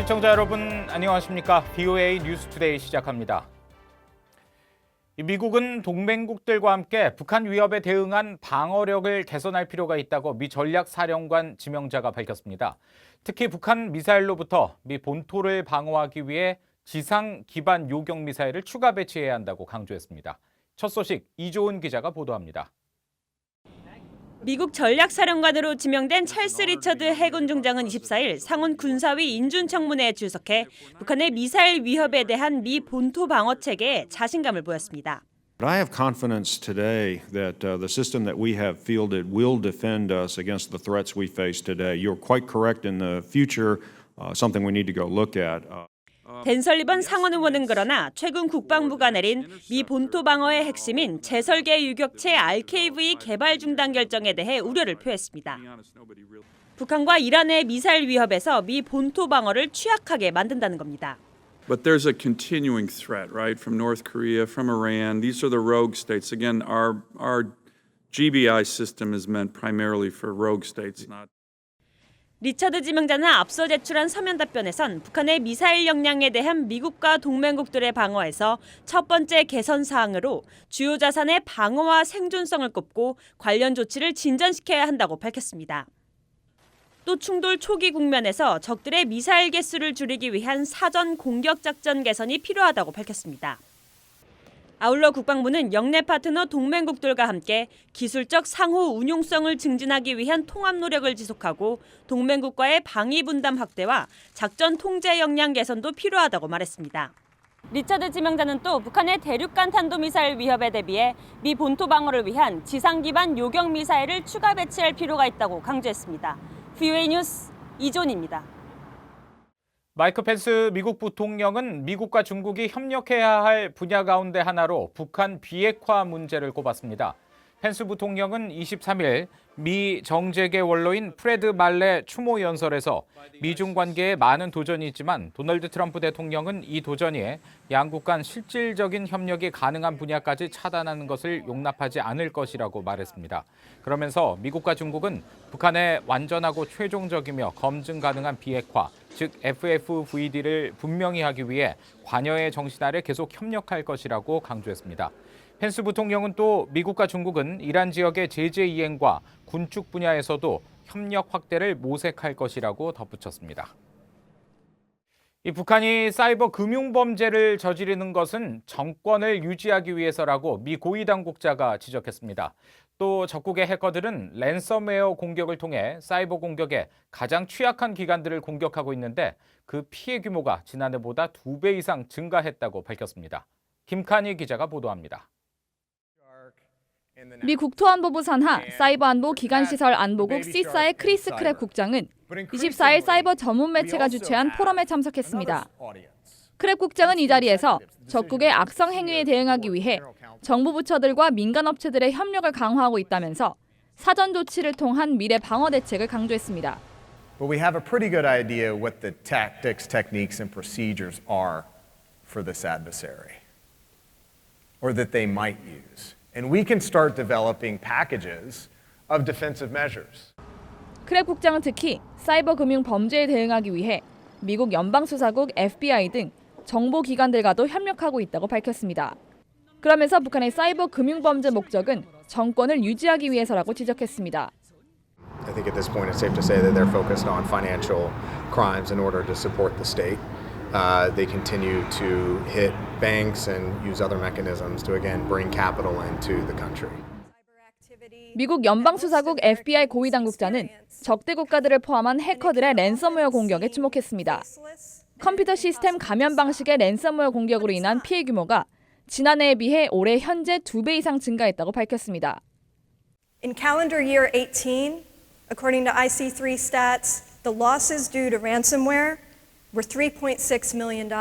시청자 여러분 안녕하십니까? VOA 뉴스투데이 시작합니다. 미국은 동맹국들과 함께 북한 위협에 대응한 방어력을 개선할 필요가 있다고 미 전략사령관 지명자가 밝혔습니다. 특히 북한 미사일로부터 미 본토를 방어하기 위해 지상 기반 요격 미사일을 추가 배치해야 한다고 강조했습니다. 첫 소식 이조은 기자가 보도합니다. 미국 전략사령관으로 지명된 찰스 리처드 해군 중장은 24일 상원 군사위 인준청문회에 출석해 북한의 미사일 위협에 대한 미 본토 방어 체계에 자신감을 보였습니다. I have confidence today that the system that we have fielded will defend us against the threats we face today. You're quite correct in the future, something we need to go look at. 댄 설리번 상원 의원은 그러나 최근 국방부가 내린 미 본토 방어의 핵심인 재설계 유격체 RKV 개발 중단 결정에 대해 우려를 표했습니다. 북한과 이란의 미사일 위협에서 미 본토 방어를 취약하게 만든다는 겁니다. But there's a continuing threat, right, from North Korea, from Iran. These are the rogue states. Again, our GBI system is meant primarily for rogue states, not. 리처드 지명자는 앞서 제출한 서면 답변에선 북한의 미사일 역량에 대한 미국과 동맹국들의 방어에서 첫 번째 개선 사항으로 주요 자산의 방어와 생존성을 꼽고 관련 조치를 진전시켜야 한다고 밝혔습니다. 또 충돌 초기 국면에서 적들의 미사일 개수를 줄이기 위한 사전 공격 작전 개선이 필요하다고 밝혔습니다. 아울러 국방부는 영내 파트너 동맹국들과 함께 기술적 상호 운용성을 증진하기 위한 통합 노력을 지속하고 동맹국과의 방위 분담 확대와 작전 통제 역량 개선도 필요하다고 말했습니다. 리처드 지명자는 또 북한의 대륙간 탄도미사일 위협에 대비해 미 본토 방어를 위한 지상 기반 요격 미사일을 추가 배치할 필요가 있다고 강조했습니다. VOA 뉴스 이존입니다. 마이크 펜스 미국 부통령은 미국과 중국이 협력해야 할 분야 가운데 하나로 북한 비핵화 문제를 꼽았습니다. 펜스 부통령은 23일 미 정재계 원로인 프레드 말레 추모 연설에서 미중 관계에 많은 도전이 있지만 도널드 트럼프 대통령은 이 도전이 양국 간 실질적인 협력이 가능한 분야까지 차단하는 것을 용납하지 않을 것이라고 말했습니다. 그러면서 미국과 중국은 북한의 완전하고 최종적이며 검증 가능한 비핵화, 즉 FFVD를 분명히 하기 위해 관여의 정신 아래 계속 협력할 것이라고 강조했습니다. 펜스 부통령은 또 미국과 중국은 이란 지역의 제재 이행과 군축 분야에서도 협력 확대를 모색할 것이라고 덧붙였습니다. 이 북한이 사이버 금융 범죄를 저지르는 것은 정권을 유지하기 위해서라고 미 고위 당국자가 지적했습니다. 또 적국의 해커들은 랜섬웨어 공격을 통해 사이버 공격에 가장 취약한 기관들을 공격하고 있는데 그 피해 규모가 지난해보다 2배 이상 증가했다고 밝혔습니다. 김칸희 기자가 보도합니다. 미 국토안보부 산하 사이버안보 기간시설 안보국 시사의 크리스 크랩 국장은 24일 사이버 전문 매체가 주최한 포럼에 참석했습니다. 크랩 국장은 이 자리에서 적국의 악성 행위에 대응하기 위해 정부 부처들과 민간 업체들의 협력을 강화하고 있다면서 사전 조치를 통한 미래 방어 대책을 강조했습니다. But we have a pretty good idea what the tactics, techniques, and procedures are for this adversary, or that they might use. And we can start developing packages of defensive measures. 크랩 국장은 특히 사이버 금융 범죄에 대응하기 위해 미국 연방수사국 FBI 등 정보기관들과도 협력하고 있다고 밝혔습니다. 그러면서 북한의 사이버 금융 범죄 목적은 정권을 유지하기 위해서라고 지적했습니다. I think at this point it's safe to say that they're focused on financial crimes in order to support the state. They continue to hit banks and use other mechanisms to again bring capital into the country. 미국 연방수사국 FBI 고위 당국자는 적대 국가들을 포함한 해커들의 랜섬웨어 공격에 주목했습니다. 컴퓨터 시스템 감염 방식의 랜섬웨어 공격으로 인한 피해 규모가 지난해에 비해 올해 현재 2배 이상 증가했다고 밝혔습니다. In calendar year 18, according to IC3 stats, the losses due to ransomware were $3.6 million.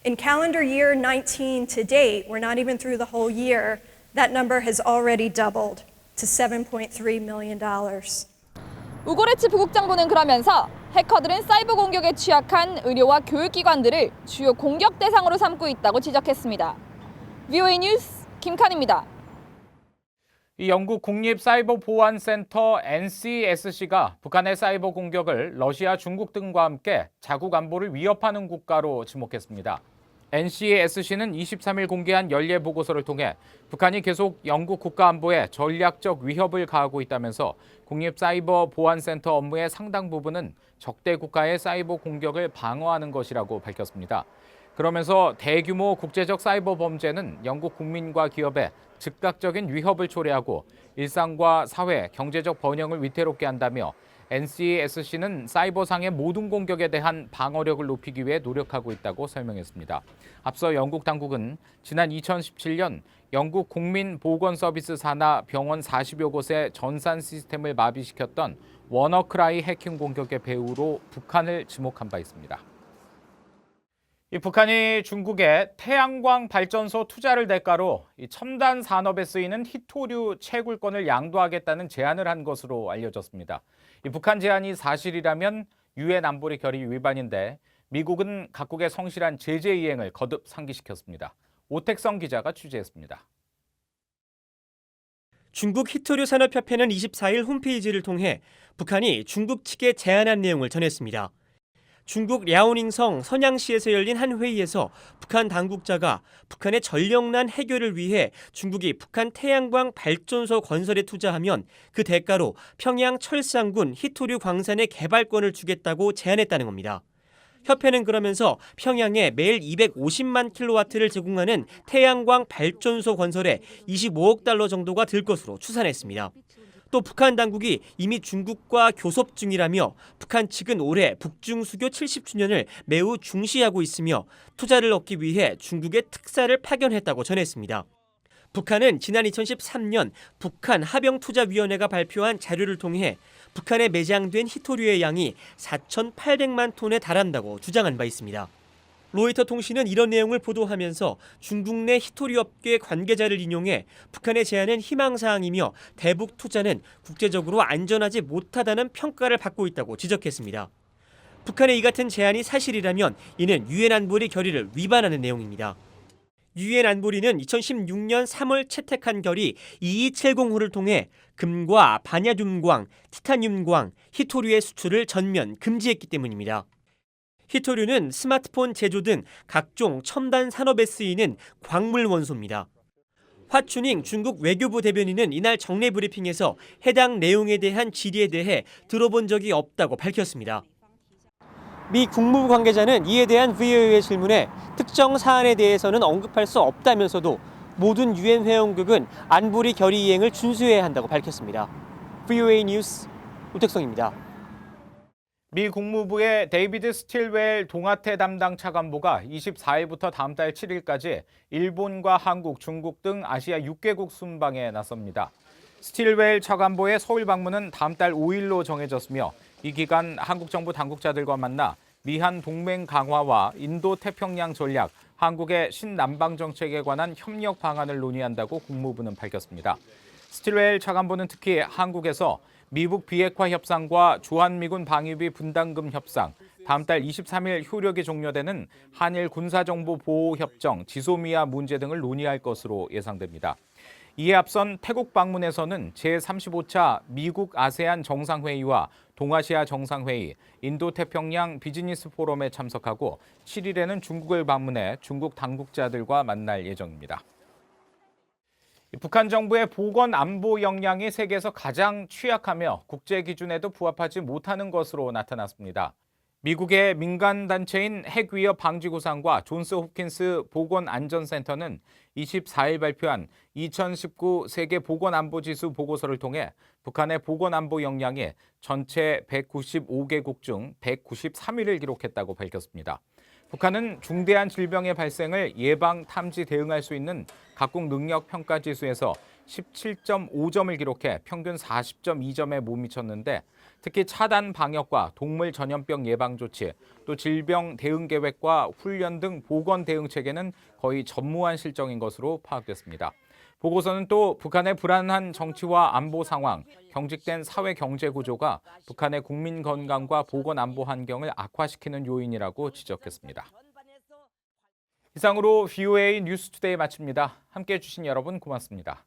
In calendar year 19 to date, we're not even through the whole year, that number has already doubled to $7.3 million. 우고레츠 부국장보는 그러면서 해커들은 사이버 공격에 취약한 의료와 교육기관들을 주요 공격 대상으로 삼고 있다고 지적했습니다. VOA 뉴스 김칸입니다. 이 영국 국립사이버보안센터 NCSC가 북한의 사이버 공격을 러시아, 중국 등과 함께 자국 안보를 위협하는 국가로 지목했습니다. NCSC는 23일 공개한 연례 보고서를 통해 북한이 계속 영국 국가안보에 전략적 위협을 가하고 있다면서 국립사이버보안센터 업무의 상당 부분은 적대 국가의 사이버 공격을 방어하는 것이라고 밝혔습니다. 그러면서 대규모 국제적 사이버 범죄는 영국 국민과 기업에 즉각적인 위협을 초래하고 일상과 사회, 경제적 번영을 위태롭게 한다며 NCSC는 사이버상의 모든 공격에 대한 방어력을 높이기 위해 노력하고 있다고 설명했습니다. 앞서 영국 당국은 지난 2017년 영국 국민보건서비스 산하 병원 40여 곳의 전산 시스템을 마비시켰던 워너크라이 해킹 공격의 배후로 북한을 지목한 바 있습니다. 이 북한이 중국에 태양광 발전소 투자를 대가로 이 첨단 산업에 쓰이는 히토류 채굴권을 양도하겠다는 제안을 한 것으로 알려졌습니다. 이 북한 제안이 사실이라면 유엔 안보리 결의 위반인데 미국은 각국의 성실한 제재 이행을 거듭 상기시켰습니다. 오택성 기자가 취재했습니다. 중국 히토류 산업협회는 24일 홈페이지를 통해 북한이 중국 측에 제안한 내용을 전했습니다. 중국 랴오닝성 선양시에서 열린 한 회의에서 북한 당국자가 북한의 전력난 해결을 위해 중국이 북한 태양광 발전소 건설에 투자하면 그 대가로 평양 철산군 히토류 광산의 개발권을 주겠다고 제안했다는 겁니다. 협회는 그러면서 평양에 매일 250만 킬로와트를 제공하는 태양광 발전소 건설에 25억 달러 정도가 들 것으로 추산했습니다. 또 북한 당국이 이미 중국과 교섭 중이라며 북한 측은 올해 북중 수교 70주년을 매우 중시하고 있으며 투자를 얻기 위해 중국의 특사를 파견했다고 전했습니다. 북한은 지난 2013년 북한 하병투자위원회가 발표한 자료를 통해 북한에 매장된 히토류의 양이 4,800만 톤에 달한다고 주장한 바 있습니다. 로이터 통신은 이런 내용을 보도하면서 중국 내 히토류 업계 관계자를 인용해 북한의 제안은 희망사항이며 대북 투자는 국제적으로 안전하지 못하다는 평가를 받고 있다고 지적했습니다. 북한의 이 같은 제안이 사실이라면 이는 유엔 안보리 결의를 위반하는 내용입니다. 유엔 안보리는 2016년 3월 채택한 결의 2270호를 통해 금과 바냐듐광, 티타늄광, 히토류의 수출을 전면 금지했기 때문입니다. 히토류는 스마트폰 제조 등 각종 첨단 산업에 쓰이는 광물 원소입니다. 화춘잉 중국 외교부 대변인은 이날 정례 브리핑에서 해당 내용에 대한 질의에 대해 들어본 적이 없다고 밝혔습니다. 미 국무부 관계자는 이에 대한 VOA의 질문에 특정 사안에 대해서는 언급할 수 없다면서도 모든 유엔 회원국은 안보리 결의 이행을 준수해야 한다고 밝혔습니다. VOA 뉴스 우택성입니다. 미 국무부의 데이비드 스틸웰 동아태 담당 차관보가 24일부터 다음 달 7일까지 일본과 한국, 중국 등 아시아 6개국 순방에 나섭니다. 스틸웰 차관보의 서울 방문은 다음 달 5일로 정해졌으며 이 기간 한국 정부 당국자들과 만나 미한 동맹 강화와 인도 태평양 전략, 한국의 신남방 정책에 관한 협력 방안을 논의한다고 국무부는 밝혔습니다. 스틸웰 차관보는 특히 한국에서 미북 비핵화 협상과 주한미군 방위비 분담금 협상, 다음 달 23일 효력이 종료되는 한일 군사정보보호협정, 지소미아 문제 등을 논의할 것으로 예상됩니다. 이에 앞선 태국 방문에서는 제35차 미국 아세안 정상회의와 동아시아 정상회의, 인도태평양 비즈니스 포럼에 참석하고 7일에는 중국을 방문해 중국 당국자들과 만날 예정입니다. 북한 정부의 보건 안보 역량이 세계에서 가장 취약하며 국제 기준에도 부합하지 못하는 것으로 나타났습니다. 미국의 민간 단체인 핵위협 방지구상과 존스 홉킨스 보건안전센터는 24일 발표한 2019 세계 보건안보지수 보고서를 통해 북한의 보건안보 역량이 전체 195개국 중 193위를 기록했다고 밝혔습니다. 북한은 중대한 질병의 발생을 예방, 탐지, 대응할 수 있는 각국 능력 평가 지수에서 17.5점을 기록해 평균 40.2점에 못 미쳤는데 특히 차단 방역과 동물 전염병 예방 조치, 또 질병 대응 계획과 훈련 등 보건 대응 체계는 거의 전무한 실정인 것으로 파악됐습니다. 보고서는 또 북한의 불안한 정치와 안보 상황, 경직된 사회 경제 구조가 북한의 국민 건강과 보건 안보 환경을 악화시키는 요인이라고 지적했습니다. 이상으로 VOA 뉴스투데이 마칩니다. 함께해 주신 여러분 고맙습니다.